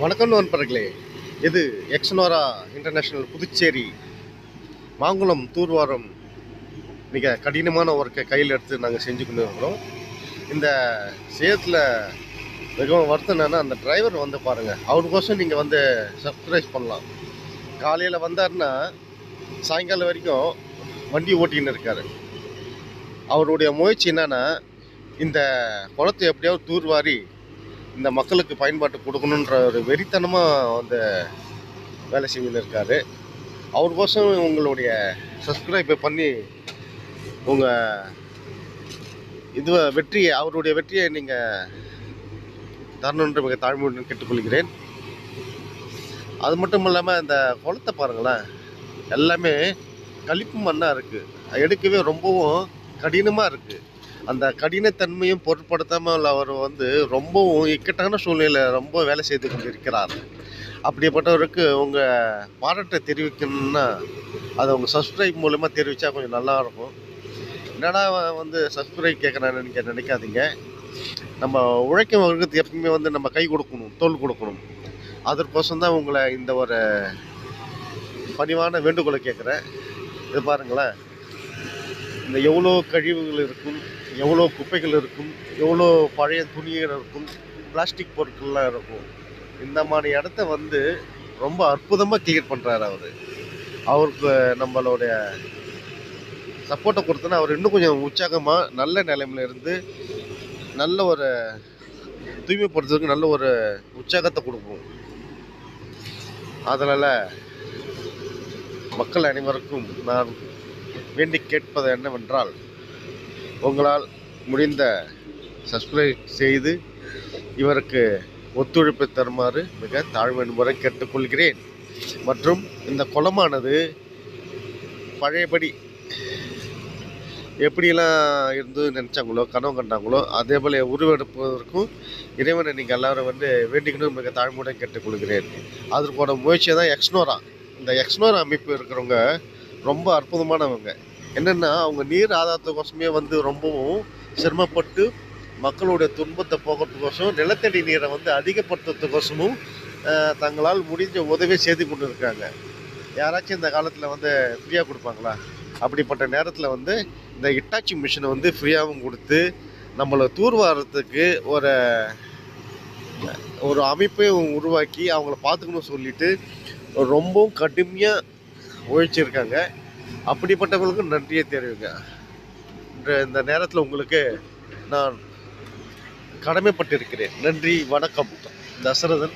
வணக்கம் நண்பர்களே. இது எக்ஸ்னோரா இன்டர்நேஷ்னல் புதுச்சேரி மாங்குளம் தூர்வாரம் மிக கடினமான ஒர்க்கை கையில் எடுத்து நாங்கள் செஞ்சு கொண்டு இருக்கிறோம். இந்த சேத்துல மிகவும் வருத்தம் என்னன்னா, அந்த டிரைவர் வந்து பாருங்கள், அவருக்கோசம் நீங்கள் வந்து சப்ஸ்கிரைப் பண்ணலாம். காலையில் வந்தாருன்னா சாயங்காலம் வரைக்கும் வண்டி ஓட்டின்னு இருக்கார். அவருடைய முயற்சி என்னன்னா, இந்த குளத்தை எப்படியாவது தூர்வாரி இந்த மக்களுக்கு பயன்பாட்டு கொடுக்கணுன்ற ஒரு வெறித்தனமாக வந்து வேலை செஞ்சுன்னு இருக்காரு. அவருக்கோசம் உங்களுடைய சப்ஸ்கிரைபை பண்ணி உங்கள் அவருடைய வெற்றியை நீங்கள் தரணுன்ற மிக தாழ்மையுடன் கேட்டுக்கொள்கிறேன். அது மட்டும் இல்லாமல் இந்த குளத்தை பாருங்களேன், எல்லாமே களிப்பு மண்ணாக இருக்குது. எடுக்கவே ரொம்பவும் கடினமாக இருக்குது. அந்த கடினத்தன்மையும் பொருட்படுத்தாமல் அவர் வந்து ரொம்பவும் இக்கட்டான சூழ்நிலையில் ரொம்ப வேலை செய்து கொண்டிருக்கிறார். அப்படிப்பட்டவருக்கு உங்கள் பாராட்டை தெரிவிக்கணும்னா அதை உங்கள் சப்ஸ்கிரைப் மூலமாக தெரிவித்தா கொஞ்சம் நல்லாயிருக்கும். என்னடா வந்து சப்ஸ்கிரைப் கேட்குறான்னு நினைக்காதீங்க. நம்ம உழைக்கும் வர்க்கத்துக்கு எப்பவுமே வந்து நம்ம கை கொடுக்கணும், தோல் கொடுக்கணும். அதற்கோசம் தான் உங்களை இந்த ஒரு பணிவான வேண்டுகோளை கேட்குறேன். இது பாருங்களேன், இந்த எவ்வளோ கழிவுகள் இருக்கும், எவ்வளோ குப்பைகள் இருக்கும், எவ்வளோ பழைய துணிகள் இருக்கும், பிளாஸ்டிக் பொருட்கள்லாம் இருக்கும். இந்த மாதிரி இடத்த வந்து ரொம்ப அற்புதமாக கிளியர் பண்ணுறாரு அவர். அவருக்கு நம்மளுடைய சப்போர்ட்டை கொடுத்தோன்னா அவர் இன்னும் கொஞ்சம் உற்சாகமாக நல்ல நிலைமையில இருந்து நல்ல ஒரு தூய்மைப்படுத்துறதுக்கு நல்ல ஒரு உற்சாகத்தை கொடுக்கும். அதனால் மக்கள் அனைவருக்கும் நான் வேண்டி கேட்பது என்னவென்றால், உங்களால் முடிந்த சப்ஸ்கிரைப் செய்து இவருக்கு ஒத்துழைப்பு தருமாறு மிக தாழ்மை முறை கேட்டுக்கொள்கிறேன். மற்றும் இந்த குளமானது பழையபடி எப்படியெல்லாம் இருந்து நினச்சாங்களோ, கனவு கண்டாங்களோ, அதே போல் உருவெடுப்பதற்கும் இறைவனை நீங்கள் எல்லோரும் வந்து வேண்டிக்கணும் மிக தாழ்மையுடன் கேட்டுக்கொள்கிறேன். அதற்கான முயற்சியை தான் எக்ஸ்னோரா. இந்த எக்ஸ்னோரா அமைப்பு இருக்கிறவங்க ரொம்ப அற்புதமானவங்க. என்னென்னா, அவங்க நீர் ஆதாரத்துக்கோசமே வந்து ரொம்பவும் சிரமப்பட்டு மக்களுடைய துன்பத்தை போகிறதுக்கோசம் நிலத்தடி நீரை வந்து அதிகப்படுத்துறதுக்கோசமும் தங்களால் முடிஞ்ச உதவியை செய்து கொண்டு இருக்காங்க. யாராச்சும் இந்த காலத்தில் வந்து ஃப்ரீயாக கொடுப்பாங்களா? அப்படிப்பட்ட நேரத்தில் வந்து இந்த இட்டாச்சி மிஷினை வந்து ஃப்ரீயாகவும் கொடுத்து நம்மளை தூர்வாரத்துக்கு ஒரு அமைப்பை உருவாக்கி அவங்கள பார்த்துக்கணும்னு சொல்லிட்டு ரொம்பவும் கடுமையாக உழைச்சிருக்காங்க. அப்படிப்பட்டவர்களுக்கு நன்றியை தெரிவிங்க. இந்த நேரத்தில் உங்களுக்கு நான் கடமைப்பட்டிருக்கிறேன். நன்றி, வணக்கம். தசரதன்.